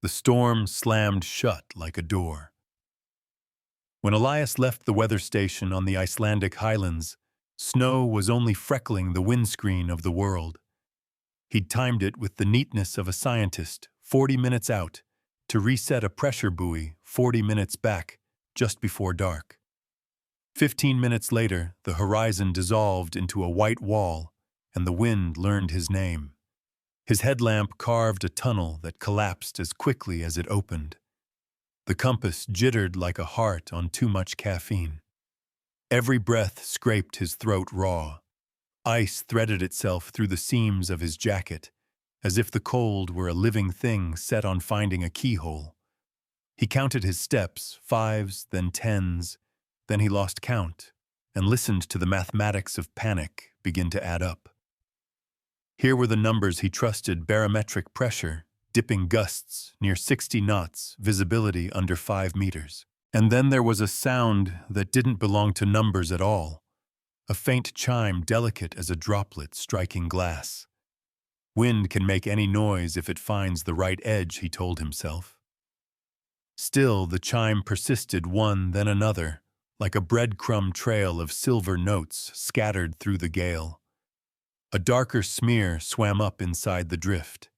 The storm slammed shut like a door. When Elias left the weather station on the Icelandic highlands, snow was only freckling the windscreen of the world. He'd timed it with the neatness of a scientist, 40 minutes out, to reset a pressure buoy 40 minutes back, just before dark. 15 minutes later, the horizon dissolved into a white wall, and the wind learned his name. His headlamp carved a tunnel that collapsed as quickly as it opened. The compass jittered like a heart on too much caffeine. Every breath scraped his throat raw. Ice threaded itself through the seams of his jacket, as if the cold were a living thing set on finding a keyhole. He counted his steps, 5s, then 10s, then he lost count, and listened to the mathematics of panic begin to add up. Here were the numbers he trusted: barometric pressure, dipping gusts near 60 knots, visibility under 5 meters. And then there was a sound that didn't belong to numbers at all, a faint chime delicate as a droplet striking glass. Wind can make any noise if it finds the right edge, he told himself. Still, the chime persisted, one then another, like a breadcrumb trail of silver notes scattered through the gale. A darker smear swam up inside the drift.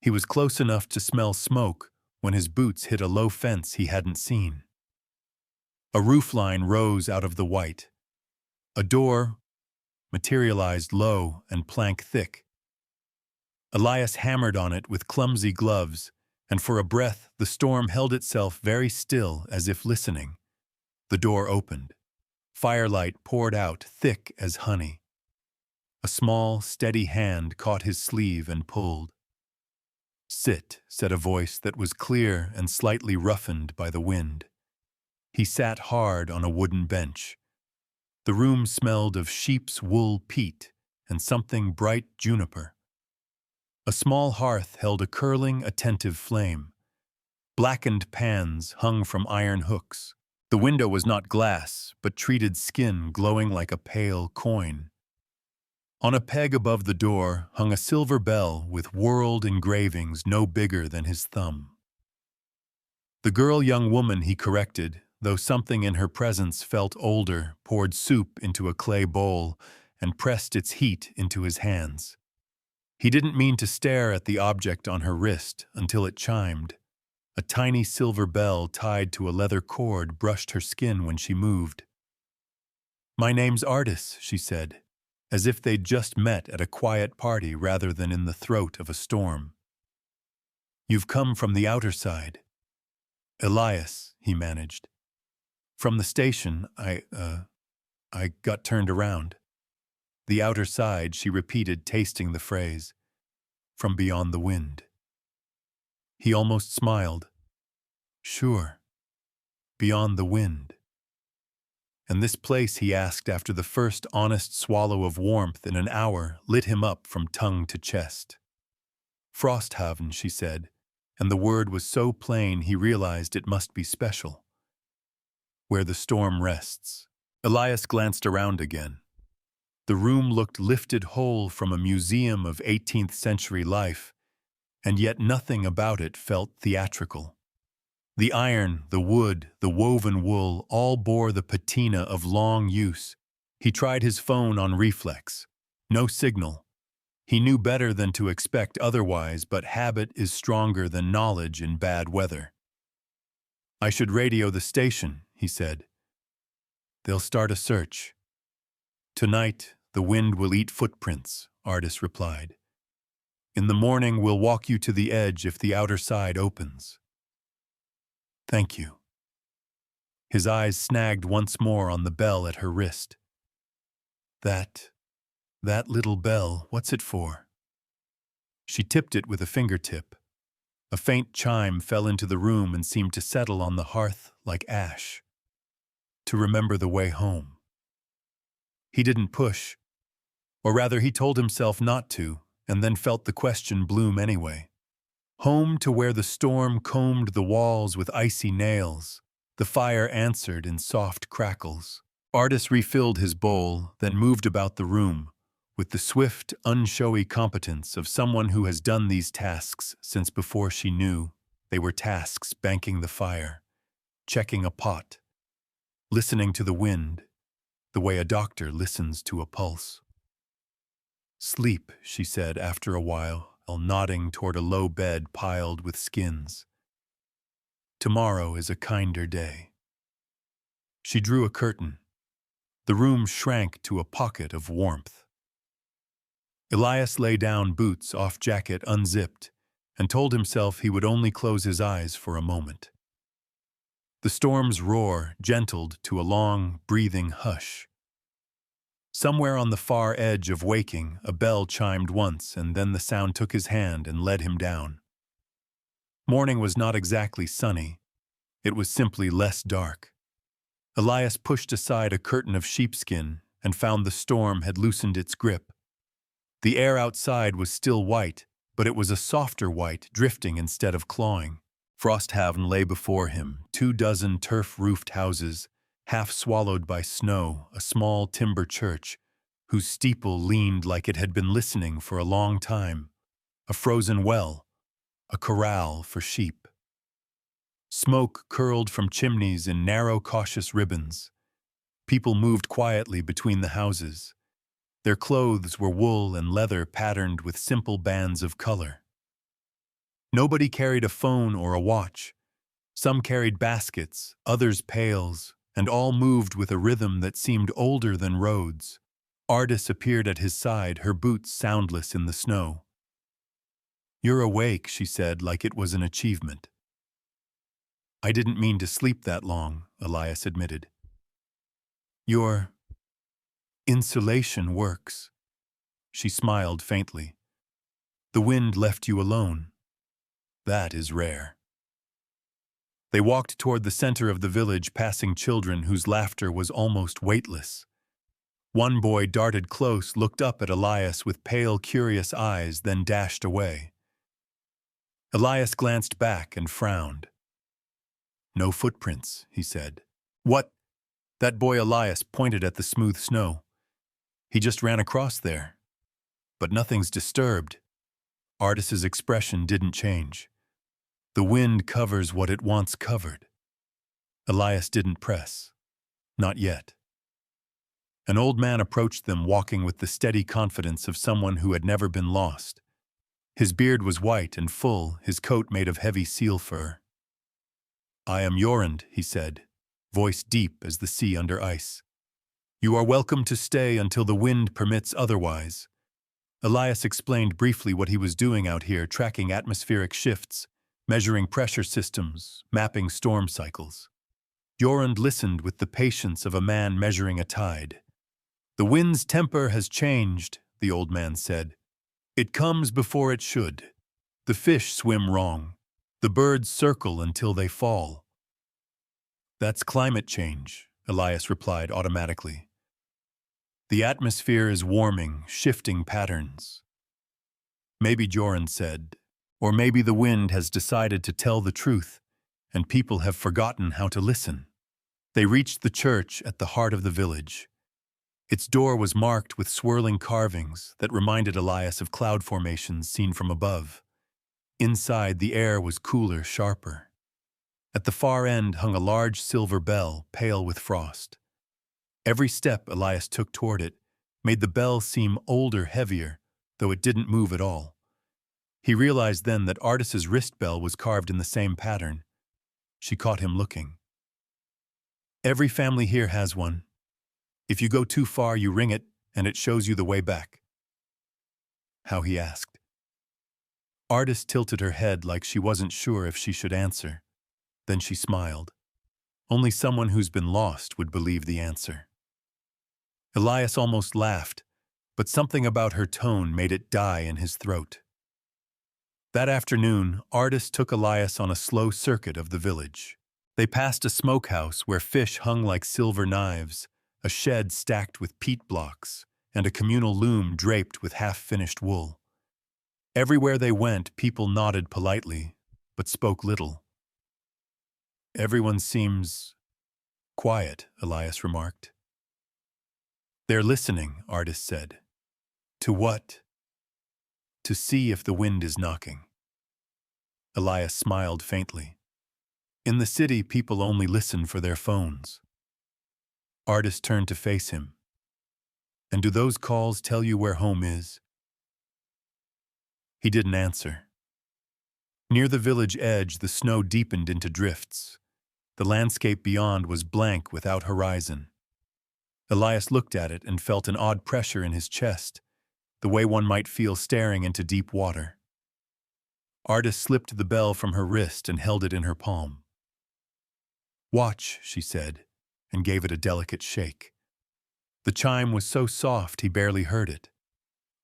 He was close enough to smell smoke when his boots hit a low fence he hadn't seen. A roofline rose out of the white. A door materialized low and plank thick. Elias hammered on it with clumsy gloves, and for a breath the storm held itself very still as if listening. The door opened. Firelight poured out thick as honey. A small, steady hand caught his sleeve and pulled. "Sit," said a voice that was clear and slightly roughened by the wind. He sat hard on a wooden bench. The room smelled of sheep's wool peat and something bright juniper. A small hearth held a curling, attentive flame. Blackened pans hung from iron hooks. The window was not glass, but treated skin glowing like a pale coin. On a peg above the door hung a silver bell with world engravings no bigger than his thumb. The young woman, he corrected, though something in her presence felt older, poured soup into a clay bowl and pressed its heat into his hands. He didn't mean to stare at the object on her wrist until it chimed. A tiny silver bell tied to a leather cord brushed her skin when she moved. "My name's Artis," she said, as if they'd just met at a quiet party rather than in the throat of a storm. "You've come from the outer side." "Elias," he managed. "From the station, I got turned around." "The outer side," she repeated, tasting the phrase. "From beyond the wind." He almost smiled. "Sure. Beyond the wind." And this place, he asked after the first honest swallow of warmth in an hour lit him up from tongue to chest. "Frosthavn," she said, and the word was so plain he realized it must be special. "Where the storm rests." Elias glanced around again. The room looked lifted whole from a museum of 18th century life, and yet nothing about it felt theatrical. The iron, the wood, the woven wool all bore the patina of long use. He tried his phone on reflex. No signal. He knew better than to expect otherwise, but habit is stronger than knowledge in bad weather. "I should radio the station," he said. "They'll start a search." "Tonight, the wind will eat footprints," Artis replied. "In the morning, we'll walk you to the edge if the outer side opens." "Thank you." His eyes snagged once more on the bell at her wrist. That little bell, what's it for?" She tipped it with a fingertip. A faint chime fell into the room and seemed to settle on the hearth like ash. "To remember the way home." He didn't push. Or rather, he told himself not to, and then felt the question bloom anyway. Home to where the storm combed the walls with icy nails. The fire answered in soft crackles. Artis refilled his bowl, then moved about the room, with the swift, unshowy competence of someone who has done these tasks since before she knew. They were tasks banking the fire, checking a pot, listening to the wind, the way a doctor listens to a pulse. Sleep, she said after a while, nodding toward a low bed piled with skins. Tomorrow is a kinder day. She drew a curtain. The room shrank to a pocket of warmth. Elias lay down, boots off, jacket unzipped, and told himself he would only close his eyes for a moment. The storm's roar gentled to a long, breathing hush. Somewhere on the far edge of waking, a bell chimed once, and then the sound took his hand and led him down. Morning was not exactly sunny. It was simply less dark. Elias pushed aside a curtain of sheepskin and found the storm had loosened its grip. The air outside was still white, but it was a softer white, drifting instead of clawing. Frosthavn lay before him, 24 turf-roofed houses, half swallowed by snow, a small timber church, whose steeple leaned like it had been listening for a long time, a frozen well, a corral for sheep. Smoke curled from chimneys in narrow, cautious ribbons. People moved quietly between the houses. Their clothes were wool and leather patterned with simple bands of color. Nobody carried a phone or a watch. Some carried baskets, others pails, and all moved with a rhythm that seemed older than roads. Ardis appeared at his side, her boots soundless in the snow. "You're awake," she said, like it was an achievement. "I didn't mean to sleep that long," Elias admitted. "Your insulation works." She smiled faintly. "The wind left you alone. That is rare." They walked toward the center of the village, passing children whose laughter was almost weightless. One boy darted close, looked up at Elias with pale, curious eyes, then dashed away. Elias glanced back and frowned. "No footprints," he said. "What?" That boy Elias pointed at the smooth snow. "He just ran across there. But nothing's disturbed." Ardis's expression didn't change. "The wind covers what it wants covered." Elias didn't press. Not yet. An old man approached them, walking with the steady confidence of someone who had never been lost. His beard was white and full, his coat made of heavy seal fur. "I am Jorund," he said, voice deep as the sea under ice. "You are welcome to stay until the wind permits otherwise." Elias explained briefly what he was doing out here, tracking atmospheric shifts, measuring pressure systems, mapping storm cycles. Jorund listened with the patience of a man measuring a tide. "The wind's temper has changed," the old man said. "It comes before it should. The fish swim wrong. The birds circle until they fall." "That's climate change," Elias replied automatically. "The atmosphere is warming, shifting patterns." "Maybe," Jorund said, "or maybe the wind has decided to tell the truth, and people have forgotten how to listen." They reached the church at the heart of the village. Its door was marked with swirling carvings that reminded Elias of cloud formations seen from above. Inside, the air was cooler, sharper. At the far end hung a large silver bell, pale with frost. Every step Elias took toward it made the bell seem older, heavier, though it didn't move at all. He realized then that Ardis's wrist bell was carved in the same pattern. She caught him looking. "Every family here has one. If you go too far, you ring it, and it shows you the way back." "How?" he asked. Ardis tilted her head like she wasn't sure if she should answer. Then she smiled. Only someone who's been lost would believe the answer. Elias almost laughed, but something about her tone made it die in his throat. That afternoon, Ardis took Elias on a slow circuit of the village. They passed a smokehouse where fish hung like silver knives, a shed stacked with peat blocks, and a communal loom draped with half-finished wool. Everywhere they went, people nodded politely, but spoke little. "Everyone seems quiet," Elias remarked. "They're listening," Ardis said. "To what?" "To see if the wind is knocking." Elias smiled faintly. In the city, people only listen for their phones. Artis turned to face him. And do those calls tell you where home is? He didn't answer. Near the village edge, the snow deepened into drifts. The landscape beyond was blank without horizon. Elias looked at it and felt an odd pressure in his chest, the way one might feel staring into deep water. Artis slipped the bell from her wrist and held it in her palm. "Watch," she said, and gave it a delicate shake. The chime was so soft he barely heard it,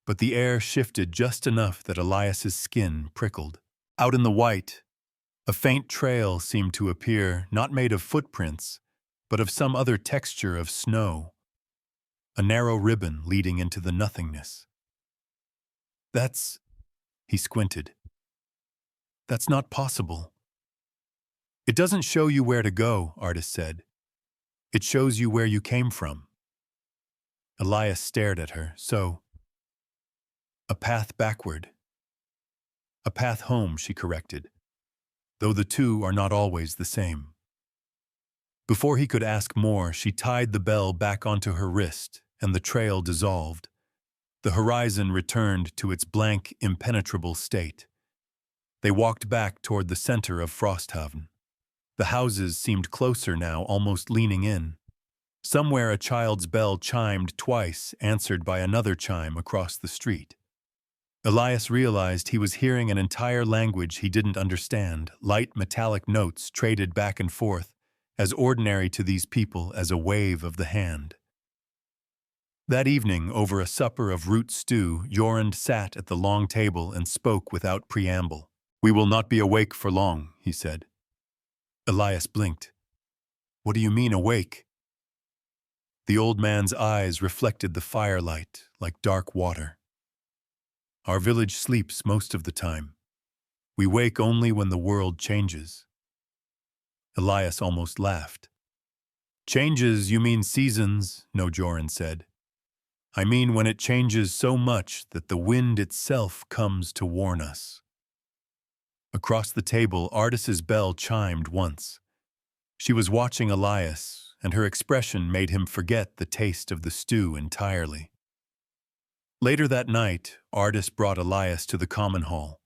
but the air shifted just enough that Elias's skin prickled. Out in the white, a faint trail seemed to appear, not made of footprints, but of some other texture of snow, a narrow ribbon leading into the nothingness. "That's—" he squinted. "That's not possible." "It doesn't show you where to go," Artis said. "It shows you where you came from." Elias stared at her. "So, a path backward." "A path home," she corrected, "though the two are not always the same." Before he could ask more, she tied the bell back onto her wrist, and the trail dissolved. The horizon returned to its blank, impenetrable state. They walked back toward the center of Frosthavn. The houses seemed closer now, almost leaning in. Somewhere a child's bell chimed twice, answered by another chime across the street. Elias realized he was hearing an entire language he didn't understand, light metallic notes traded back and forth, as ordinary to these people as a wave of the hand. That evening, over a supper of root stew, Jorund sat at the long table and spoke without preamble. "We will not be awake for long," he said. Elias blinked. "What do you mean, awake?" The old man's eyes reflected the firelight like dark water. "Our village sleeps most of the time. We wake only when the world changes." Elias almost laughed. "Changes, you mean seasons," No Jorund said. "I mean when it changes so much that the wind itself comes to warn us." Across the table, Artis's bell chimed once. She was watching Elias, and her expression made him forget the taste of the stew entirely. Later that night, Artis brought Elias to the common hall.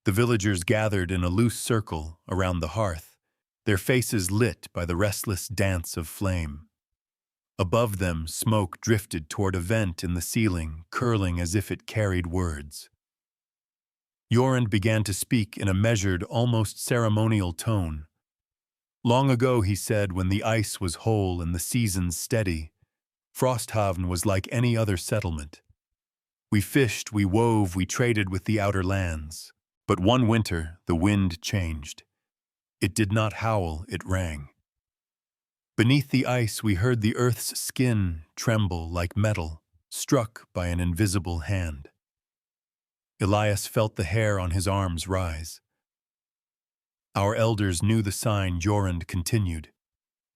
The villagers gathered in a loose circle around the hearth, their faces lit by the restless dance of flame. Above them, smoke drifted toward a vent in the ceiling, curling as if it carried words. Jorund began to speak in a measured, almost ceremonial tone. "Long ago," he said, "when the ice was whole and the seasons steady, Frosthavn was like any other settlement. We fished, we wove, we traded with the outer lands. But one winter, the wind changed. It did not howl, it rang. Beneath the ice, we heard the earth's skin tremble like metal, struck by an invisible hand." Elias felt the hair on his arms rise. "Our elders knew the sign," Jorund continued.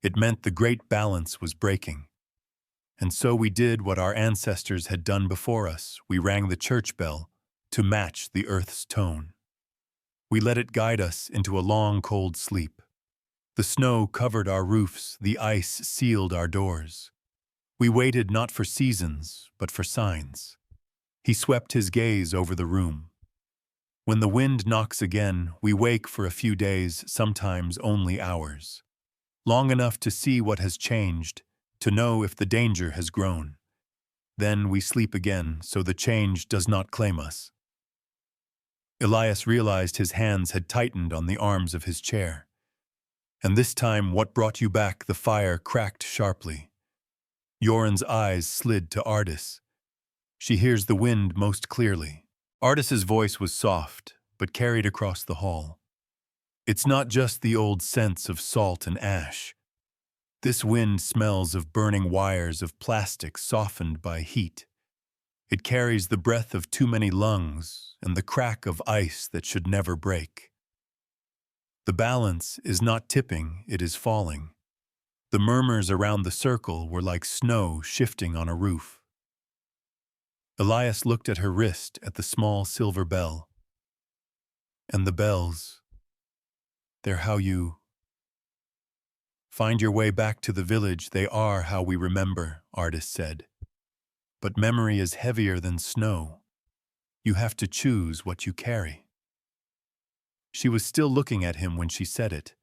"It meant the great balance was breaking. And so we did what our ancestors had done before us. We rang the church bell to match the earth's tone. We let it guide us into a long, cold sleep. The snow covered our roofs, the ice sealed our doors. We waited not for seasons, but for signs." He swept his gaze over the room. "When the wind knocks again, we wake for a few days, sometimes only hours. Long enough to see what has changed, to know if the danger has grown. Then we sleep again, so the change does not claim us." Elias realized his hands had tightened on the arms of his chair. "And this time, what brought you back?" The fire cracked sharply. Jorund's eyes slid to Artis. "She hears the wind most clearly." Artis's voice was soft, but carried across the hall. "It's not just the old sense of salt and ash. This wind smells of burning wires of plastic softened by heat. It carries the breath of too many lungs and the crack of ice that should never break. The balance is not tipping, it is falling. The murmurs around the circle were like snow shifting on a roof." Elias looked at her wrist, at the small silver bell. And the bells, they're how you find your way back to the village. They are how we remember, Artist said. But memory is heavier than snow. You have to choose what you carry. She was still looking at him when she said it,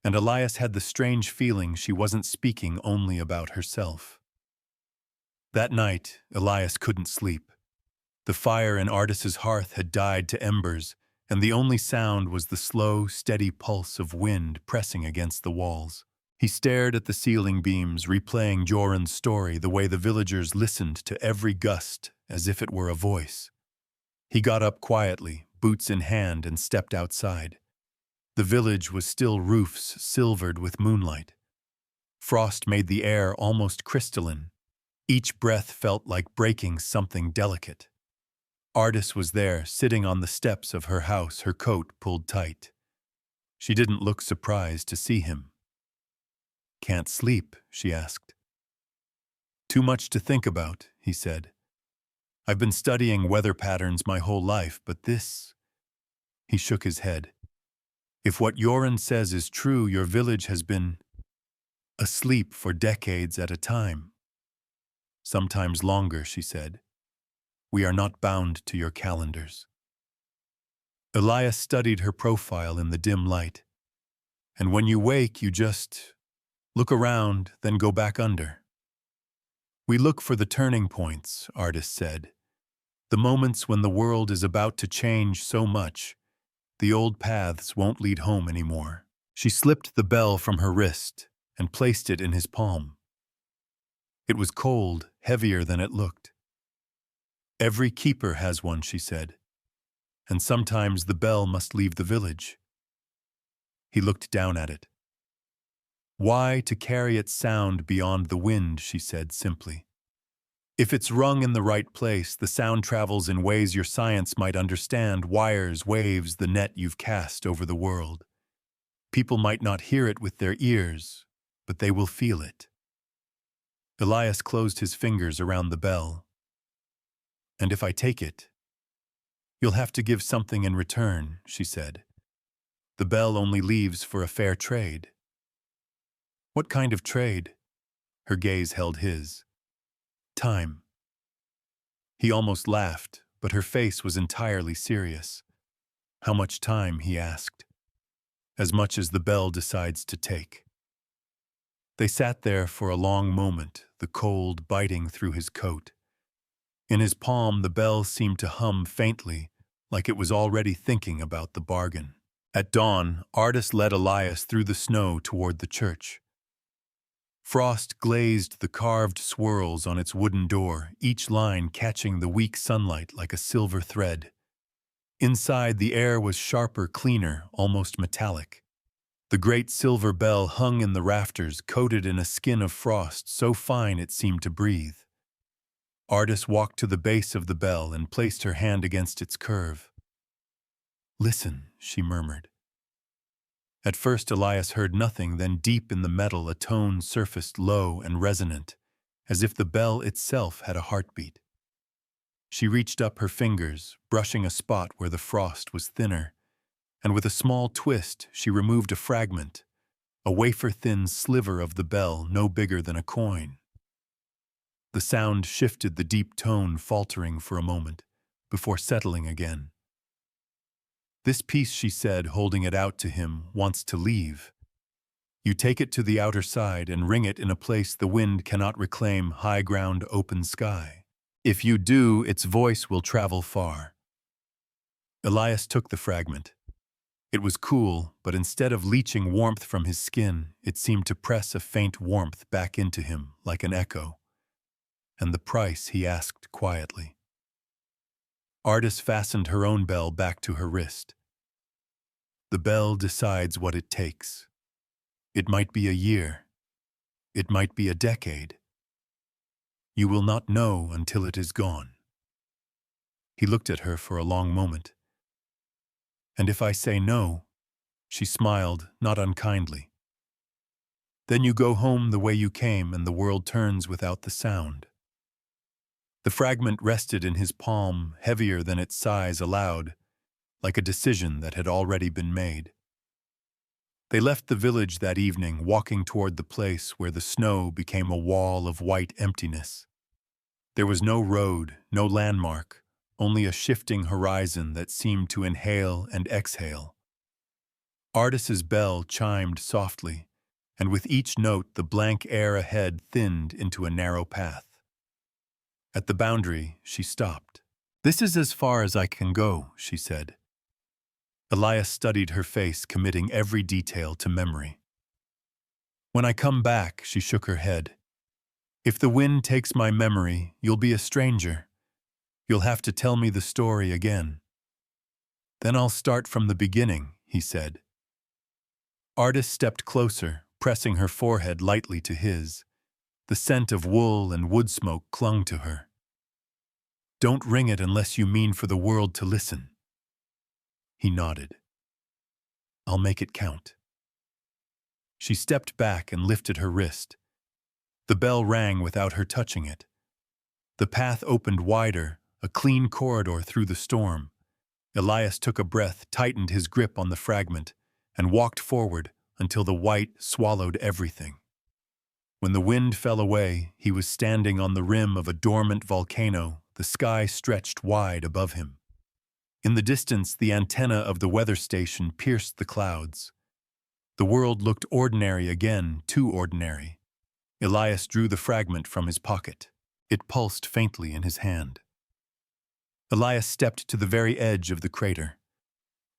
and Elias had the strange feeling she wasn't speaking only about herself. That night, Elias couldn't sleep. The fire in Artis's hearth had died to embers, and the only sound was the slow, steady pulse of wind pressing against the walls. He stared at the ceiling beams, replaying Joran's story the way the villagers listened to every gust as if it were a voice. He got up quietly, boots in hand, and stepped outside. The village was still roofs silvered with moonlight. Frost made the air almost crystalline. Each breath felt like breaking something delicate. Artis was there, sitting on the steps of her house, her coat pulled tight. She didn't look surprised to see him. "Can't sleep?" she asked. "Too much to think about," he said. "I've been studying weather patterns my whole life, but this—" He shook his head. "If what Joran says is true, your village has been asleep for decades at a time." "Sometimes longer," she said. "We are not bound to your calendars." Elias studied her profile in the dim light. "And when you wake, you just look around, then go back under." "We look for the turning points," Artis said. "The moments when the world is about to change so much, the old paths won't lead home anymore." She slipped the bell from her wrist and placed it in his palm. It was cold, heavier than it looked. "Every keeper has one," she said. "And sometimes the bell must leave the village." He looked down at it. "Why to carry its sound beyond the wind?" she said simply. "If it's rung in the right place, the sound travels in ways your science might understand, wires, waves, the net you've cast over the world. People might not hear it with their ears, but they will feel it." Elias closed his fingers around the bell. "And if I take it, you'll have to give something in return," she said. "The bell only leaves for a fair trade." "What kind of trade?" Her gaze held his. "Time." He almost laughed, but her face was entirely serious. "How much time?" he asked. "As much as the bell decides to take." They sat there for a long moment, the cold biting through his coat. In his palm, the bell seemed to hum faintly, like it was already thinking about the bargain. At dawn, Artis led Elias through the snow toward the church. Frost glazed the carved swirls on its wooden door, each line catching the weak sunlight like a silver thread. Inside, the air was sharper, cleaner, almost metallic. The great silver bell hung in the rafters, coated in a skin of frost so fine it seemed to breathe. Artis walked to the base of the bell and placed her hand against its curve. "Listen," she murmured. At first Elias heard nothing, then deep in the metal a tone surfaced low and resonant, as if the bell itself had a heartbeat. She reached up her fingers, brushing a spot where the frost was thinner, and with a small twist she removed a fragment, a wafer-thin sliver of the bell no bigger than a coin. The sound shifted, the deep tone faltering for a moment, before settling again. "This piece," she said, holding it out to him, "wants to leave. You take it to the outer side and ring it in a place the wind cannot reclaim, high ground, open sky. If you do, its voice will travel far." Elias took the fragment. It was cool, but instead of leaching warmth from his skin, it seemed to press a faint warmth back into him, like an echo. "And the price?" he asked quietly. Artis fastened her own bell back to her wrist. "The bell decides what it takes. It might be a year. It might be a decade. You will not know until it is gone." He looked at her for a long moment. "And if I say no?" She smiled, not unkindly. "Then you go home the way you came and the world turns without the sound." The fragment rested in his palm, heavier than its size allowed. like a decision that had already been made. They left the village that evening, walking toward the place where the snow became a wall of white emptiness. There was no road, no landmark, only a shifting horizon that seemed to inhale and exhale. Ardis's bell chimed softly, and with each note the blank air ahead thinned into a narrow path. At the boundary, she stopped. "This is as far as I can go," she said. Elias studied her face, committing every detail to memory. "When I come back," she shook her head. "If the wind takes my memory, you'll be a stranger. You'll have to tell me the story again." "Then I'll start from the beginning," he said. Ardis stepped closer, pressing her forehead lightly to his. The scent of wool and wood smoke clung to her. "Don't ring it unless you mean for the world to listen." He nodded. "I'll make it count." She stepped back and lifted her wrist. The bell rang without her touching it. The path opened wider, a clean corridor through the storm. Elias took a breath, tightened his grip on the fragment, and walked forward until the white swallowed everything. When the wind fell away, he was standing on the rim of a dormant volcano, the sky stretched wide above him. In the distance, the antenna of the weather station pierced the clouds. The world looked ordinary again, too ordinary. Elias drew the fragment from his pocket. It pulsed faintly in his hand. Elias stepped to the very edge of the crater.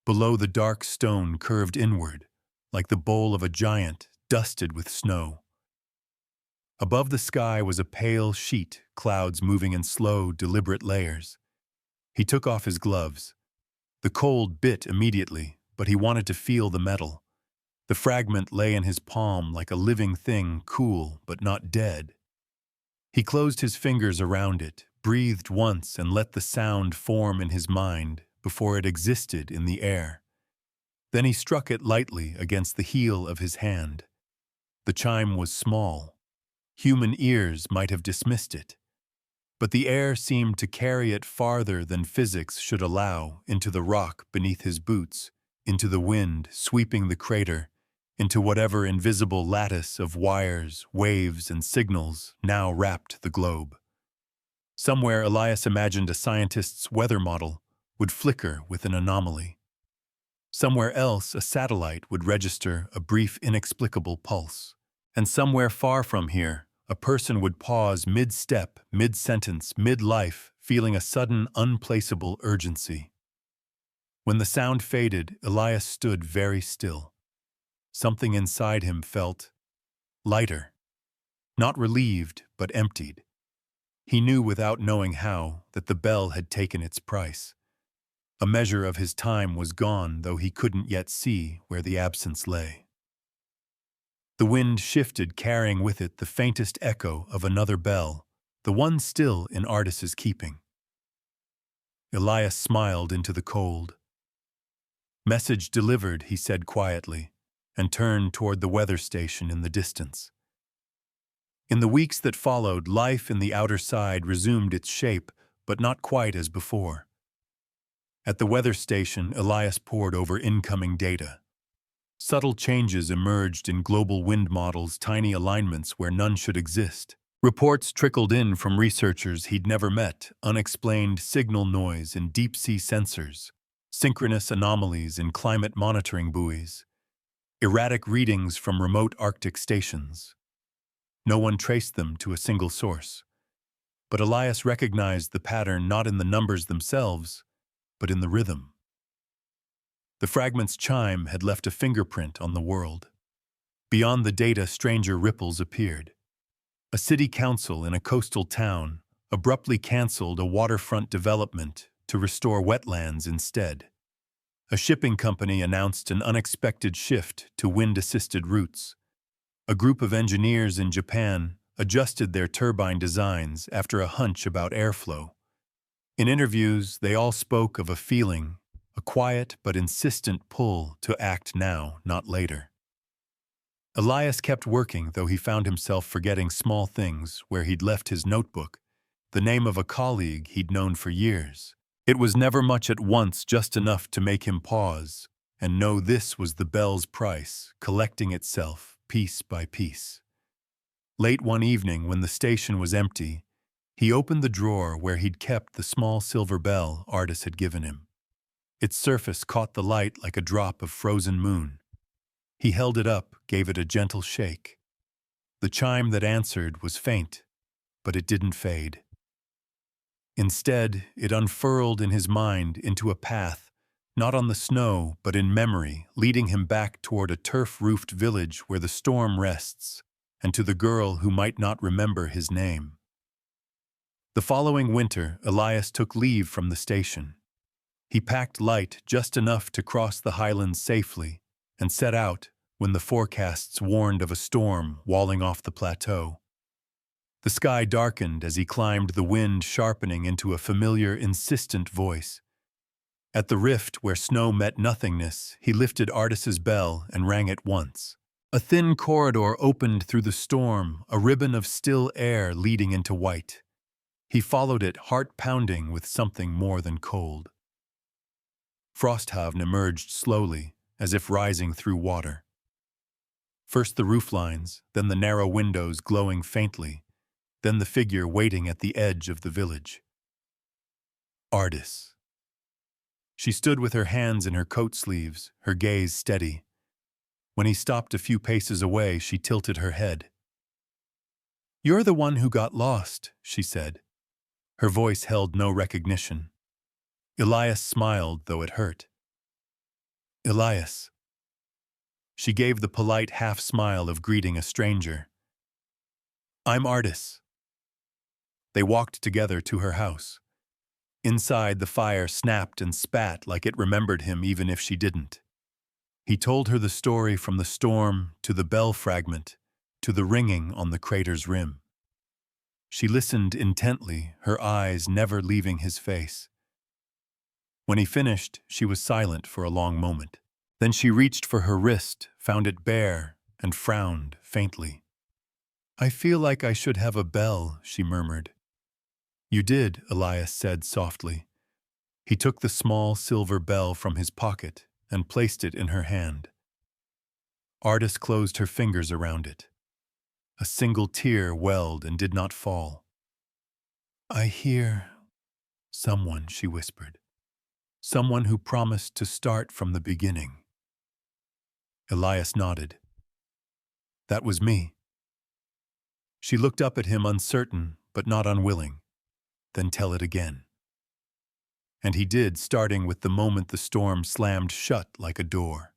Below, the dark stone curved inward, like the bowl of a giant, dusted with snow. Above the sky was a pale sheet, clouds moving in slow, deliberate layers. He took off his gloves. The cold bit immediately, but he wanted to feel the metal. The fragment lay in his palm like a living thing, cool but not dead. He closed his fingers around it, breathed once, and let the sound form in his mind before it existed in the air. Then he struck it lightly against the heel of his hand. The chime was small. Human ears might have dismissed it. But the air seemed to carry it farther than physics should allow, into the rock beneath his boots, into the wind sweeping the crater, into whatever invisible lattice of wires, waves, and signals now wrapped the globe. Somewhere Elias imagined a scientist's weather model would flicker with an anomaly. Somewhere else a satellite would register a brief inexplicable pulse. And somewhere far from here, a person would pause mid-step, mid-sentence, mid-life, feeling a sudden, unplaceable urgency. When the sound faded, Elias stood very still. Something inside him felt lighter. Not relieved, but emptied. He knew without knowing how that the bell had taken its price. A measure of his time was gone, though he couldn't yet see where the absence lay. The wind shifted, carrying with it the faintest echo of another bell, the one still in Ardis's keeping. Elias smiled into the cold. "Message delivered," he said quietly, and turned toward the weather station in the distance. In the weeks that followed, life in the outer side resumed its shape, but not quite as before. At the weather station, Elias pored over incoming data. Subtle changes emerged in global wind models, tiny alignments where none should exist. Reports trickled in from researchers he'd never met, unexplained signal noise in deep-sea sensors, synchronous anomalies in climate monitoring buoys, erratic readings from remote Arctic stations. No one traced them to a single source. But Elias recognized the pattern not in the numbers themselves, but in the rhythm. The fragment's chime had left a fingerprint on the world. Beyond the data, stranger ripples appeared. A city council in a coastal town abruptly canceled a waterfront development to restore wetlands instead. A shipping company announced an unexpected shift to wind-assisted routes. A group of engineers in Japan adjusted their turbine designs after a hunch about airflow. In interviews, they all spoke of a feeling, a quiet but insistent pull to act now, not later. Elias kept working, though he found himself forgetting small things where he'd left his notebook, the name of a colleague he'd known for years. It was never much at once, just enough to make him pause and know this was the bell's price, collecting itself piece by piece. Late one evening, when the station was empty, he opened the drawer where he'd kept the small silver bell Artis had given him. Its surface caught the light like a drop of frozen moon. He held it up, gave it a gentle shake. The chime that answered was faint, but it didn't fade. Instead, it unfurled in his mind into a path, not on the snow, but in memory, leading him back toward a turf-roofed village where the storm rests, and to the girl who might not remember his name. The following winter, Elias took leave from the station. He packed light, just enough to cross the highlands safely, and set out when the forecasts warned of a storm walling off the plateau. The sky darkened as he climbed, the wind sharpening into a familiar, insistent voice. At the rift where snow met nothingness, he lifted Artis's bell and rang it once. A thin corridor opened through the storm, a ribbon of still air leading into white. He followed it, heart pounding with something more than cold. Frosthavn emerged slowly, as if rising through water. First the rooflines, then the narrow windows glowing faintly, then the figure waiting at the edge of the village. Artis. She stood with her hands in her coat sleeves, her gaze steady. When he stopped a few paces away, she tilted her head. "You're the one who got lost," she said. Her voice held no recognition. Elias smiled, though it hurt. "Elias." She gave the polite half-smile of greeting a stranger. "I'm Artis." They walked together to her house. Inside, the fire snapped and spat like it remembered him even if she didn't. He told her the story, from the storm to the bell fragment to the ringing on the crater's rim. She listened intently, her eyes never leaving his face. When he finished, she was silent for a long moment. Then she reached for her wrist, found it bare, and frowned faintly. "I feel like I should have a bell," she murmured. "You did," Elias said softly. He took the small silver bell from his pocket and placed it in her hand. Artis closed her fingers around it. A single tear welled and did not fall. "I hear someone," she whispered. "Someone who promised to start from the beginning." Elias nodded. "That was me." She looked up at him, uncertain but not unwilling. "Then tell it again." And he did, starting with the moment the storm slammed shut like a door.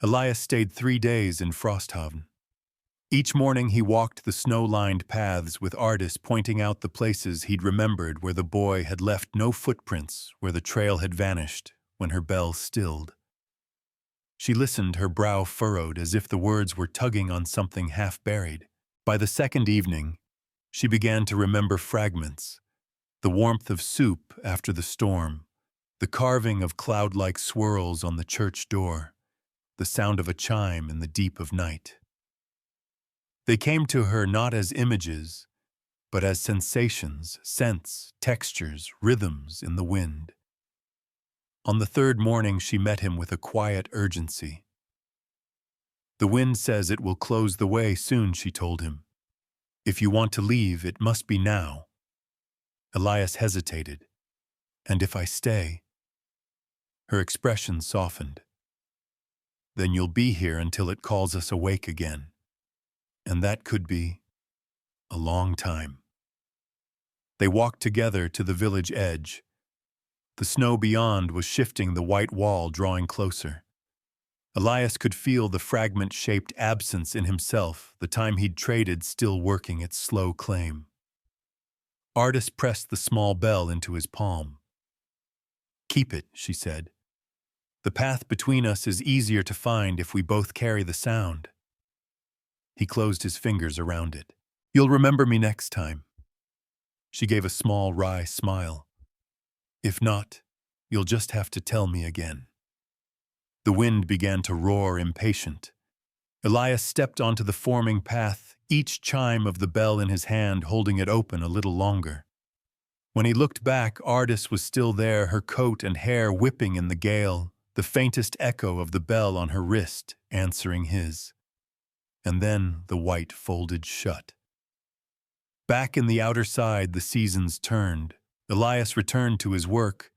Elias stayed 3 days in Frosthavn. Each morning he walked the snow-lined paths with Artis, pointing out the places he'd remembered where the boy had left no footprints, where the trail had vanished when her bell stilled. She listened, her brow furrowed, as if the words were tugging on something half-buried. By the second evening, she began to remember fragments: the warmth of soup after the storm, the carving of cloud-like swirls on the church door, the sound of a chime in the deep of night. They came to her not as images, but as sensations, scents, textures, rhythms in the wind. On the third morning, she met him with a quiet urgency. "The wind says it will close the way soon," she told him. "If you want to leave, it must be now." Elias hesitated. "And if I stay?" Her expression softened. "Then you'll be here until it calls us awake again. And that could be a long time." They walked together to the village edge. The snow beyond was shifting, the white wall drawing closer. Elias could feel the fragment-shaped absence in himself, the time he'd traded still working its slow claim. Artis pressed the small bell into his palm. "Keep it," she said. "The path between us is easier to find if we both carry the sound." He closed his fingers around it. "You'll remember me next time." She gave a small, wry smile. "If not, you'll just have to tell me again." The wind began to roar, impatient. Elias stepped onto the forming path, each chime of the bell in his hand, holding it open a little longer. When he looked back, Ardis was still there, her coat and hair whipping in the gale, the faintest echo of the bell on her wrist answering his. And then the white folded shut. Back in the outer side, the seasons turned. Elias returned to his work,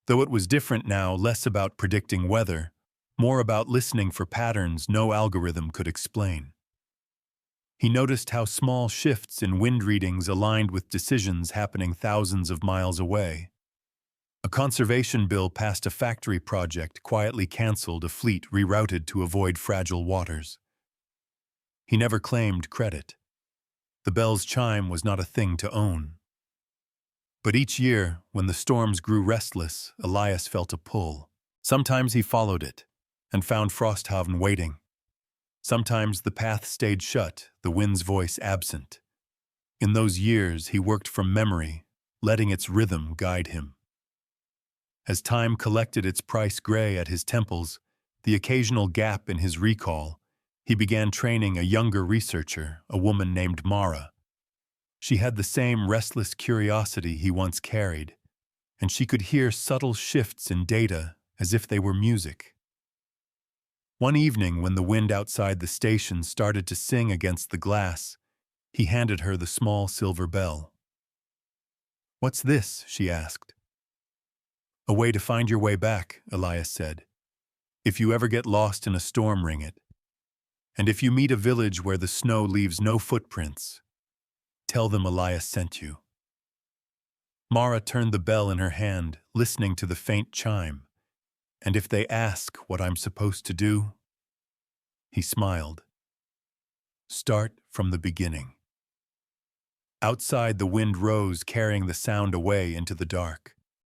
though it was different now, less about predicting weather, more about listening for patterns no algorithm could explain. He noticed how small shifts in wind readings aligned with decisions happening thousands of miles away. A conservation bill passed, a factory project quietly canceled, a fleet rerouted to avoid fragile waters. He never claimed credit. The bell's chime was not a thing to own. But each year, when the storms grew restless, Elias felt a pull. Sometimes he followed it and found Frosthavn waiting. Sometimes the path stayed shut, the wind's voice absent. In those years, he worked from memory, letting its rhythm guide him. As time collected its price gray at his temples, the occasional gap in his recall, he began training a younger researcher, a woman named Mara. She had the same restless curiosity he once carried, and she could hear subtle shifts in data as if they were music. One evening, when the wind outside the station started to sing against the glass, he handed her the small silver bell. "What's this?" she asked. "A way to find your way back," Elias said. "If you ever get lost in a storm, ring it. And if you meet a village where the snow leaves no footprints, tell them Elias sent you." Mara turned the bell in her hand, listening to the faint chime. "And if they ask what I'm supposed to do?" He smiled. "Start from the beginning." Outside, the wind rose, carrying the sound away into the dark.